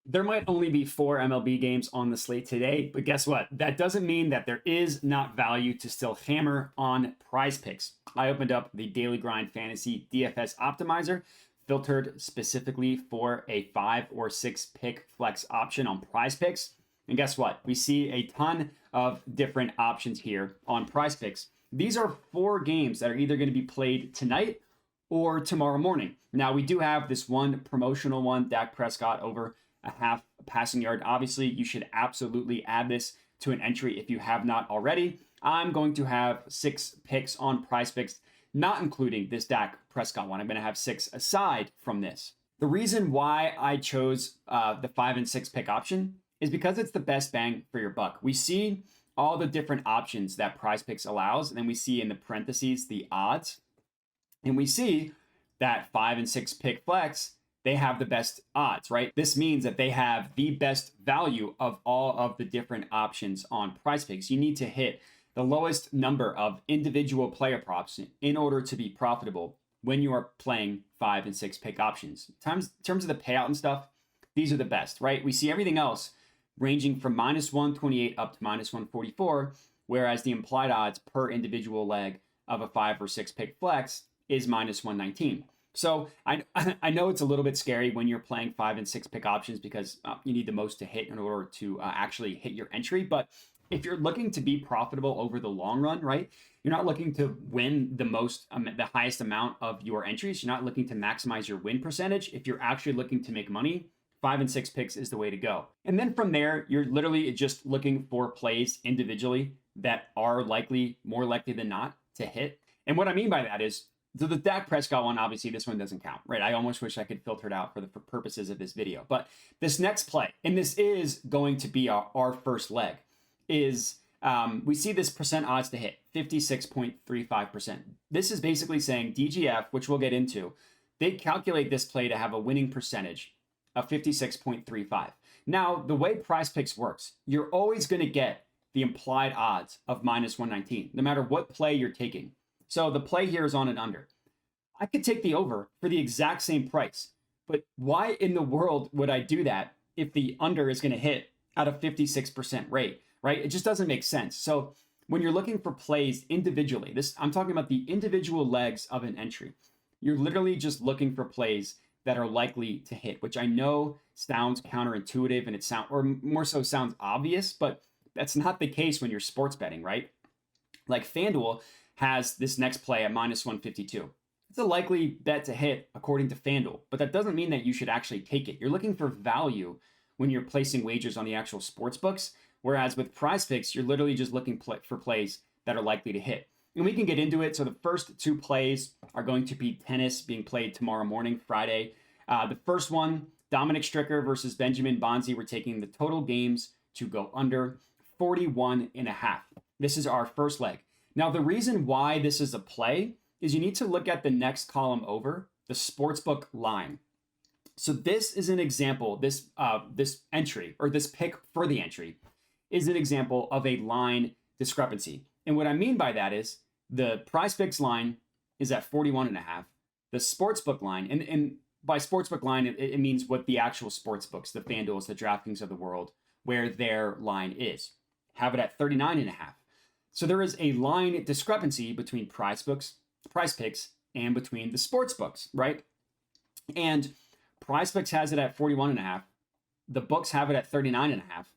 There might only be 4 MLB games on the slate today, but guess what? That doesn't mean that there is not value to still hammer on PrizePicks. I opened up the Daily Grind Fantasy DFS Optimizer, filtered specifically for a 5 or 6 pick flex option on PrizePicks. And guess what? We see a ton of different options here on PrizePicks. These are 4 games that are either going to be played tonight or tomorrow morning. Now, we do have this one promotional one, Dak Prescott over a half passing yard. Obviously, you should absolutely add this to an entry if you have not already. I'm going to have 6 picks on PrizePicks, not including this Dak Prescott one. I'm going to have 6 aside from this. The reason why I chose the 5 and 6 pick option is because it's the best bang for your buck. We see all the different options that PrizePicks allows, and then we see in the parentheses the odds, and we see that 5 and 6 pick flex, they have the best odds, right? This means that they have the best value of all of the different options on PrizePicks. You need to hit the lowest number of individual player props in order to be profitable when you are playing 5 and 6 pick options. In terms of the payout and stuff, these are the best, right? We see everything else ranging from -128 up to -144, whereas the implied odds per individual leg of a 5 or 6 pick flex is -119. So I know it's a little bit scary when you're playing 5 and 6 pick options because you need the most to hit in order to actually hit your entry. But if you're looking to be profitable over the long run, right? You're not looking to win the highest amount of your entries. You're not looking to maximize your win percentage. If you're actually looking to make money, 5 and 6 picks is the way to go. And then from there, you're literally just looking for plays individually that are more likely than not to hit. And what I mean by that is, so the Dak Prescott one, obviously this one doesn't count, right? I almost wish I could filter it out for purposes of this video. But this next play, and this is going to be our first leg, is we see this percent odds to hit, 56.35%. This is basically saying DGF, which we'll get into, they calculate this play to have a winning percentage of 56.35. Now, the way PrizePicks works, you're always going to get the implied odds of -119, no matter what play you're taking. So the play here is on an under. I could take the over for the exact same price, but why in the world would I do that if the under is going to hit at a 56% rate, right? It just doesn't make sense. So when you're looking for plays individually, I'm talking about the individual legs of an entry. You're literally just looking for plays that are likely to hit, which I know sounds counterintuitive and or more so sounds obvious, but that's not the case when you're sports betting, right? Like FanDuel has this next play at -152. It's a likely bet to hit according to FanDuel, but that doesn't mean that you should actually take it. You're looking for value when you're placing wagers on the actual sports books, whereas with PrizePicks, you're literally just looking for plays that are likely to hit. And we can get into it. So the first 2 plays are going to be tennis being played tomorrow morning, Friday. The first one, Dominic Stricker versus Benjamin Bonzi. We're taking the total games to go under 41.5. This is our first leg. Now, the reason why this is a play is you need to look at the next column over, the sportsbook line. So this is an example, this entry, or this pick for the entry, is an example of a line discrepancy. And what I mean by that is the PrizePicks line is at 41.5. The sportsbook line, and by sportsbook line, it means what the actual sportsbooks, the FanDuels, the DraftKings of the world, where their line is, have it at 39.5. So there is a line discrepancy between PrizePicks, and between the sports books, right? And PrizePicks has it at 41.5. The books have it at 39.5.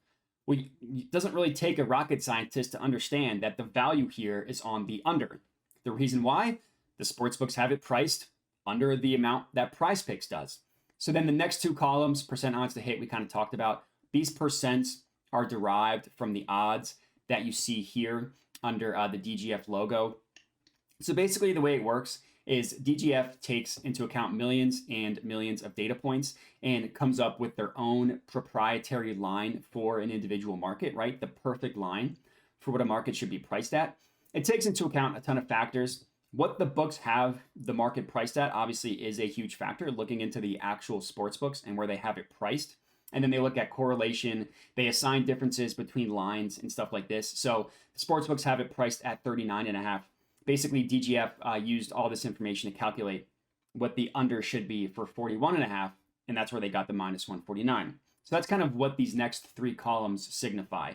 Well, it doesn't really take a rocket scientist to understand that the value here is on the under. The reason why? The sports books have it priced under the amount that PrizePicks does. So then the next 2 columns, percent odds to hit, we kind of talked about. These percents are derived from the odds that you see here under the DGF logo. So basically the way it works is DGF takes into account millions and millions of data points and comes up with their own proprietary line for an individual market, right? The perfect line for what a market should be priced at. It takes into account a ton of factors. What the books have the market priced at obviously is a huge factor, looking into the actual sports books and where they have it priced. And then they look at correlation. They assign differences between lines and stuff like this. So the sports books have it priced at 39.5. Basically, DGF used all this information to calculate what the under should be for 41.5, and that's where they got the -149. So that's kind of what these next three columns signify.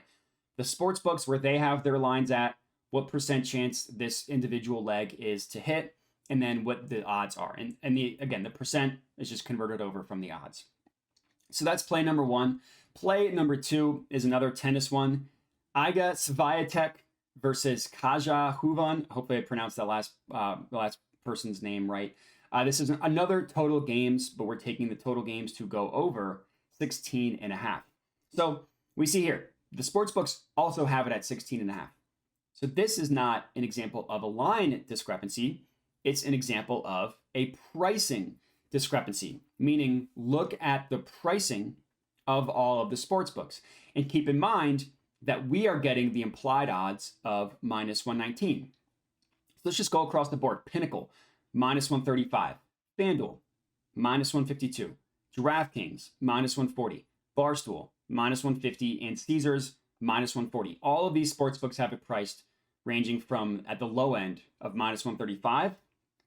The sports books where they have their lines at, what percent chance this individual leg is to hit, and then what the odds are. And again, the percent is just converted over from the odds. So that's play number one. Play number two is another tennis one. Iga Swiatek versus Kaja Huvan. Hopefully I pronounced that last person's name right. This is another total games, but we're taking the total games to go over 16.5. So we see here, the sports books also have it at 16.5. So this is not an example of a line discrepancy. It's an example of a pricing discrepancy, meaning look at the pricing of all of the sports books. And keep in mind that we are getting the implied odds of minus 119. So let's just go across the board. Pinnacle, minus 135. FanDuel, minus 152. DraftKings, minus 140. Barstool, minus 150. And Caesars, minus 140. All of these sports books have it priced ranging from at the low end of minus 135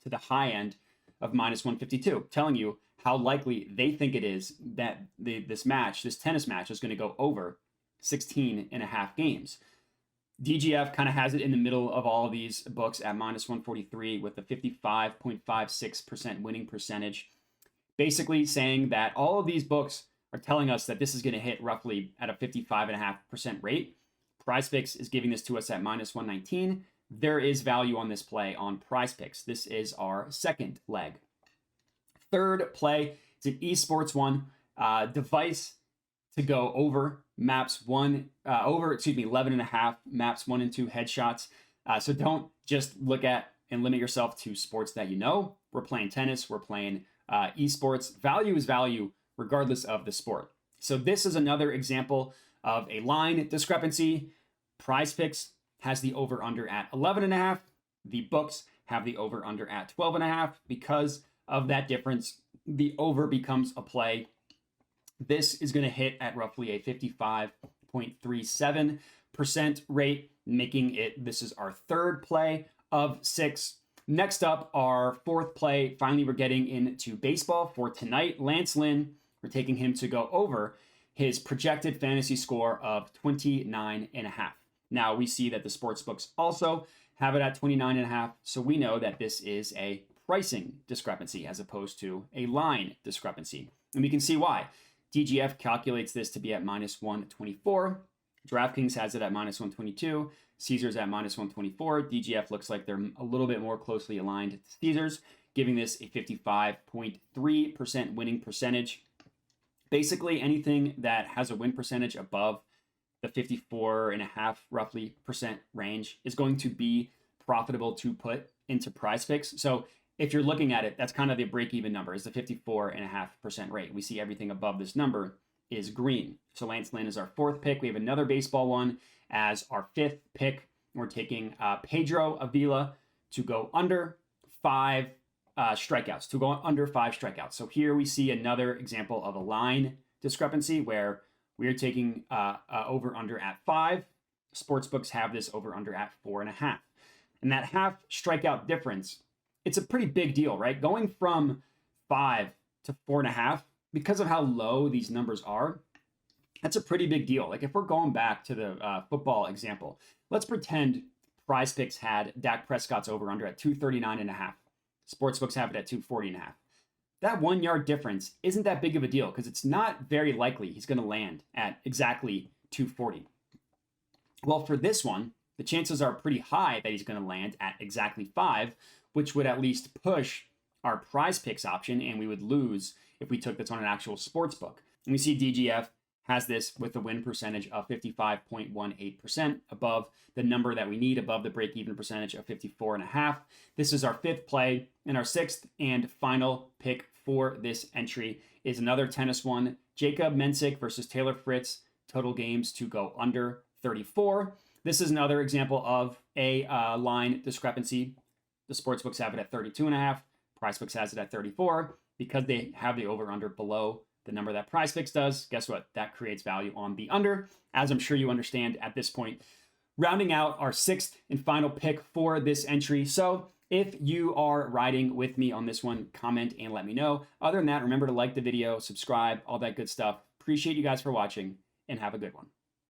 to the high end of minus 152, telling you how likely they think it is that this tennis match is going to go over 16.5 games. DGF kind of has it in the middle of all of these books at minus 143 with a 55.56% winning percentage, basically saying that all of these books are telling us that this is going to hit roughly at a 55.5% rate. PrizePicks is giving this to us at minus 119. There is value on this play on PrizePicks. This is our second leg. Third play, it's an esports one. Device to go over maps 11.5 maps 1 and 2 headshots. So don't just look at and limit yourself to sports that you know. We're playing tennis. We're playing esports. Value is value regardless of the sport. So this is another example of a line discrepancy. PrizePicks has the over-under at 11.5. The books have the over-under at 12.5. Because of that difference, the over becomes a play. This is going to hit at roughly a 55.37% rate, making it, this is our third play of 6. Next up, our fourth play. Finally, we're getting into baseball for tonight. Lance Lynn, we're taking him to go over his projected fantasy score of 29.5. Now we see that the sports books also have it at 29.5. So we know that this is a pricing discrepancy as opposed to a line discrepancy. And we can see why. DGF calculates this to be at minus 124. DraftKings has it at minus 122. Caesars at minus 124. DGF looks like they're a little bit more closely aligned to Caesars, giving this a 55.3% winning percentage. Basically, anything that has a win percentage above the 54.5 roughly percent range is going to be profitable to put into PrizePicks. So if you're looking at it, that's kind of the break-even number, is the 54.5% rate. We see everything above this number is green. So Lance Lynn is our fourth pick. We have another baseball one as our fifth pick. We're taking Pedro Avila to go under 5 strikeouts, So here we see another example of a line discrepancy where we are taking over-under at 5. Sportsbooks have this over-under at 4.5. And that half strikeout difference, it's a pretty big deal, right? Going from 5 to 4.5, because of how low these numbers are, that's a pretty big deal. Like if we're going back to the football example, let's pretend PrizePicks had Dak Prescott's over-under at 239.5. Sportsbooks have it at 240.5. That 1 yard difference isn't that big of a deal because it's not very likely he's going to land at exactly 240. Well, for this one, the chances are pretty high that he's going to land at exactly 5, which would at least push our PrizePicks option, and we would lose if we took this on an actual sports book. And we see DGF has this with a win percentage of 55.18%, above the number that we need, above the break-even percentage of 54.5. This is our fifth play, and our sixth and final pick for this entry is another tennis one. Jacob Mensik versus Taylor Fritz, total games to go under 34. This is another example of a line discrepancy. The sportsbooks have it at 32.5. PrizePicks has it at 34. Because they have the over-under below the number that PrizePicks does, guess what? That creates value on the under, as I'm sure you understand at this point. Rounding out our sixth and final pick for this entry. So if you are riding with me on this one, comment and let me know. Other than that, remember to like the video, subscribe, all that good stuff. Appreciate you guys for watching, and have a good one.